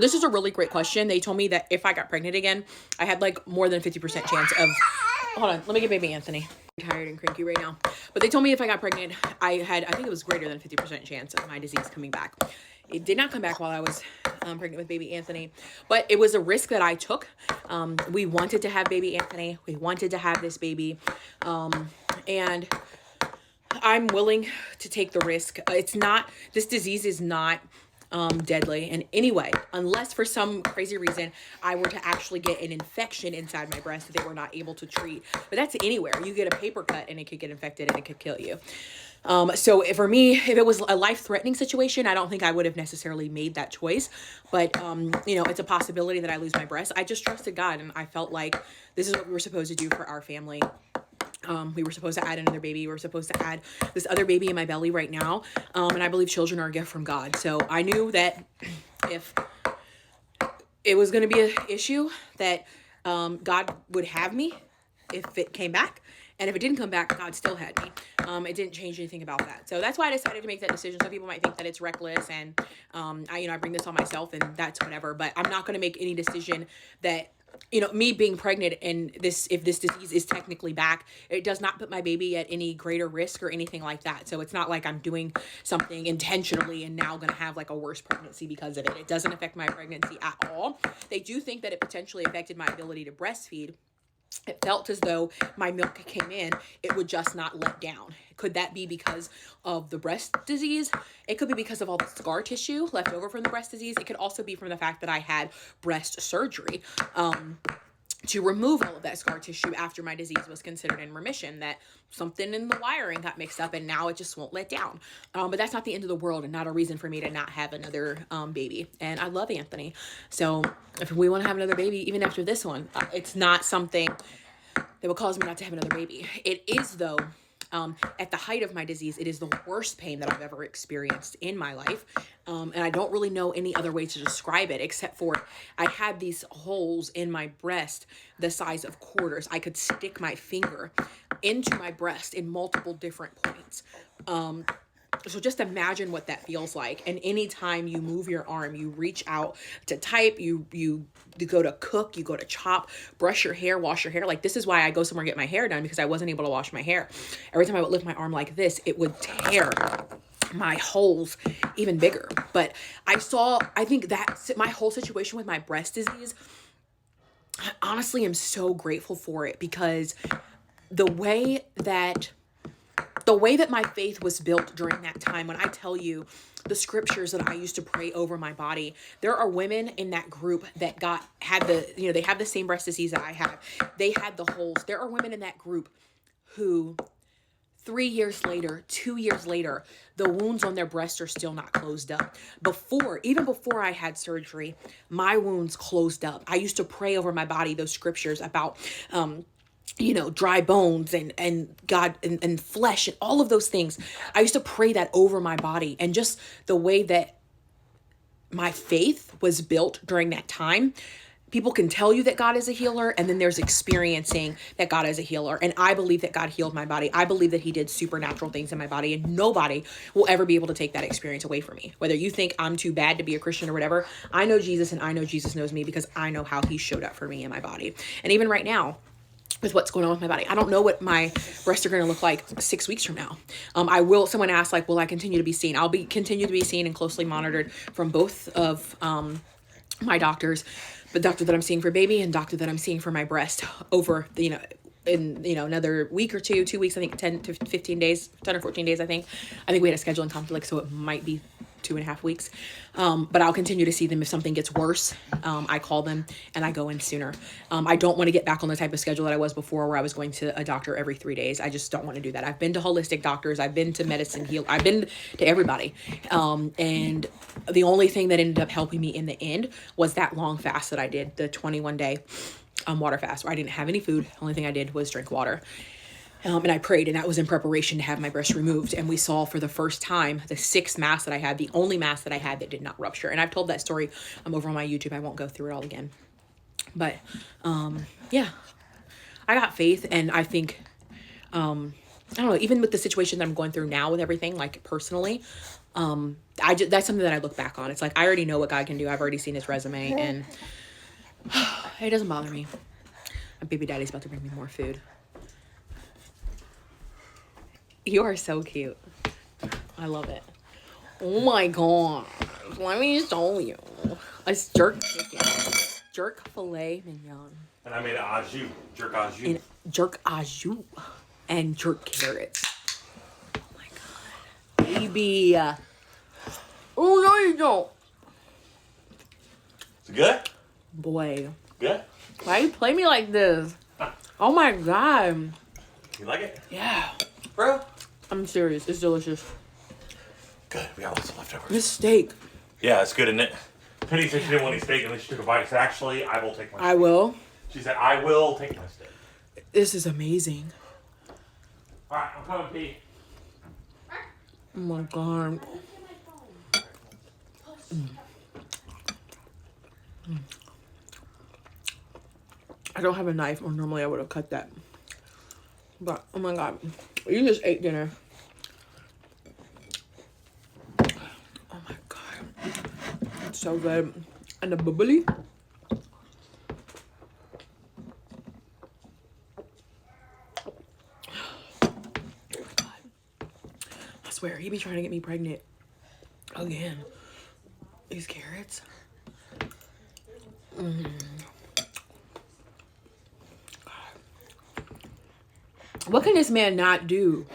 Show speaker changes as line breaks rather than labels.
This is a really great question. They told me that if I got pregnant again, I had like more than 50% chance of, hold on, let me get baby Anthony. I'm tired and cranky right now. But they told me if I got pregnant, I think it was greater than 50% chance of my disease coming back. It did not come back while I was pregnant with baby Anthony, but it was a risk that I took. We wanted to have baby Anthony. We wanted to have this baby. And I'm willing to take the risk. This disease is not deadly in any way, unless for some crazy reason I were to actually get an infection inside my breast that they were not able to treat. But that's anywhere. You get a paper cut and it could get infected and it could kill you. So for me, if it was a life-threatening situation, I don't think I would have necessarily made that choice. But, it's a possibility that I lose my breast. I just trusted God, and I felt like this is what we were supposed to do for our family. We were supposed to add another baby. We were supposed to add this other baby in my belly right now. And I believe children are a gift from God. So I knew that if it was going to be an issue, that God would have me if it came back. And if it didn't come back, God still had me. It didn't change anything about that. So that's why I decided to make that decision. Some people might think that it's reckless, and I bring this on myself, and that's whatever. But I'm not going to make any decision that, me being pregnant and if this disease is technically back, it does not put my baby at any greater risk or anything like that. So it's not like I'm doing something intentionally and now going to have like a worse pregnancy because of it. It doesn't affect my pregnancy at all. They do think that it potentially affected my ability to breastfeed. It felt as though my milk came in, it would just not let down. Could that be because of the breast disease? It could be because of all the scar tissue left over from the breast disease. It could also be from the fact that I had breast surgery to remove all of that scar tissue after my disease was considered in remission, that something in the wiring got mixed up and now it just won't let down. But that's not the end of the world and not a reason for me to not have another baby. And I love Anthony. So if we want to have another baby, even after this one, it's not something that will cause me not to have another baby. It is, though, at the height of my disease, it is the worst pain that I've ever experienced in my life. And I don't really know any other way to describe it except for I had these holes in my breast the size of quarters. I could stick my finger into my breast in multiple different points. So just imagine what that feels like. And anytime you move your arm, you reach out to type, you go to cook, you go to chop, brush your hair, wash your hair. Like, this is why I go somewhere and get my hair done, because I wasn't able to wash my hair. Every time I would lift my arm like this, it would tear my holes even bigger. But I think that my whole situation with my breast disease, I honestly am so grateful for it, because the way that my faith was built during that time, when I tell you the scriptures that I used to pray over my body, there are women in that group that they have the same breast disease that I have. They had the holes. There are women in that group who 3 years later, 2 years later, the wounds on their breasts are still not closed up. Even before I had surgery, my wounds closed up. I used to pray over my body those scriptures about, dry bones and God and flesh and all of those things. I used to pray that over my body, and just the way that my faith was built during that time. People can tell you that God is a healer, and then there's experiencing that God is a healer. And I believe that God healed my body. I believe that he did supernatural things in my body, and nobody will ever be able to take that experience away from me. Whether you think I'm too bad to be a Christian or whatever, I know Jesus, and I know Jesus knows me, because I know how he showed up for me in my body. And even right now, with what's going on with my body, I don't know what my breasts are going to look like 6 weeks from now. Someone asked, will I continue to be seen? I'll continue to be seen and closely monitored from both of my doctors, the doctor that I'm seeing for baby and doctor that I'm seeing for my breast, over another week or 2 weeks, I think 10 to 15 days, 10 or 14 days, I think we had a scheduling conflict, so it might be 2.5 weeks. But I'll continue to see them. If something gets worse, I call them and I go in sooner. I don't want to get back on the type of schedule that I was before, where I was going to a doctor every 3 days. I just don't want to do that. I've been to holistic doctors. I've been to medicine heal. I've been to everybody. And the only thing that ended up helping me in the end was that long fast that I did, the 21-day water fast, where I didn't have any food. The only thing I did was drink water. And I prayed, and that was in preparation to have my breast removed. And we saw for the first time the 6th mass that I had, the only mass that I had that did not rupture. And I've told that story over on my YouTube. I won't go through it all again. But I got faith, and I think, I don't know, even with the situation that I'm going through now with everything, like personally, That's something that I look back on. It's like I already know what God can do. I've already seen his resume, and it doesn't bother me. My baby daddy's about to bring me more food. You are so cute. I love it. Oh my god. Let me show you. It's jerk chicken. Jerk filet mignon.
And I made an au jus. Jerk au jus.
And jerk au jus. And jerk carrots. Oh my god. Baby. Oh no you don't.
Is it good?
Boy.
Good?
Why you play me like this? Oh my god.
You like it?
Yeah.
Bro?
I'm serious. It's delicious.
Good. We got lots of leftovers.
This steak.
Yeah, it's good, isn't it? Penny said she didn't want any steak, and then she took a bite. She said, actually, I will take my steak.
I will.
She said, I will take my steak.
This is amazing.
Alright, I'm coming, Pete.
Oh my god. I don't have a knife, or normally I would have cut that. But, oh my god. You just ate dinner. Oh my god. It's so good. And the bubbly. I swear, he be trying to get me pregnant. Again. These carrots. What can this man not do?